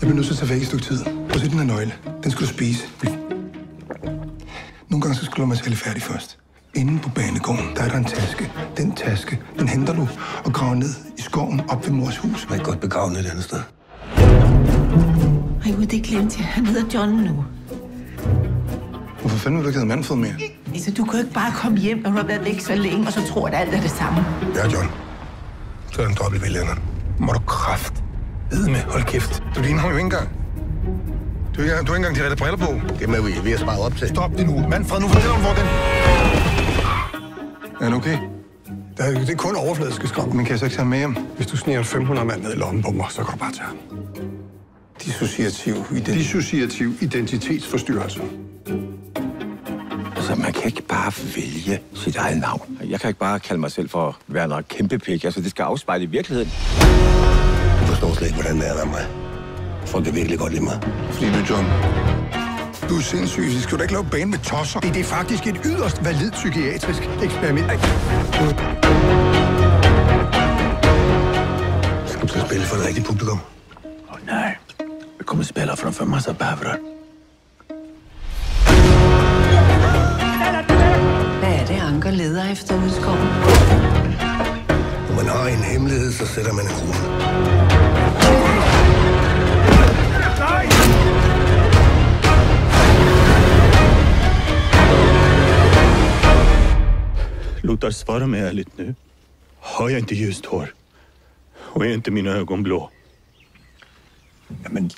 bliver nødt til at tage væk et stykke tid. Prøv at se den her nøgle. Den skal du spise. Nogle gange så skal du materiale færdig først. Inde på banegården, der er der en taske. Den taske, den henter du og graver ned i skoven op ved mors hus. Man er godt begravet et andet sted. Ej, det glemte jeg. Han hedder John nu. Hvorfor fanden vil du ikke have Manfred mere? Altså, du kan jo ikke bare komme hjem, og du har været væk så længe, og så tror, at alt er det samme. Ja, John. Så er den dobbelt ved lænderen. Må du kraft. Med, hold kæft. Du ligner ham jo ikke engang. Du har ikke engang de rette briller på. Det er vi har sparet op til. Stop det nu. Manfred, nu fortæller du, hvor den... Er den okay? Det er kun overfladiske skrab. Men kan jeg så ikke tage med hjem? Hvis du sniger 500 mand ned i lommen på mig, så kan du bare tage ham. Dissociativ identitetsforstyrrelse. Altså, man kan ikke bare vælge sit eget navn. Jeg kan ikke bare kalde mig selv for Werner Kæmpepik. Altså, det skal afspejle i virkeligheden. Du forstår slet ikke, hvordan det er med mig. Folk kan virkelig godt lide mig. Fordi du, John, du er sindssyg. Så skal du ikke lave bane med tosser. Det er faktisk et yderst validt psykiatrisk eksperiment. Skal du spille for det rigtige publikum? Nej. Vi kommer spela från för massa bävrar. Hvad er det, Anker leder efter ude i skoven? Når man har en hemmelighed, så sætter man en krone. Lothar, svara mig ärligt nu. Har jag inte ljust hår? Och är inte mina ögon blå? Jamen,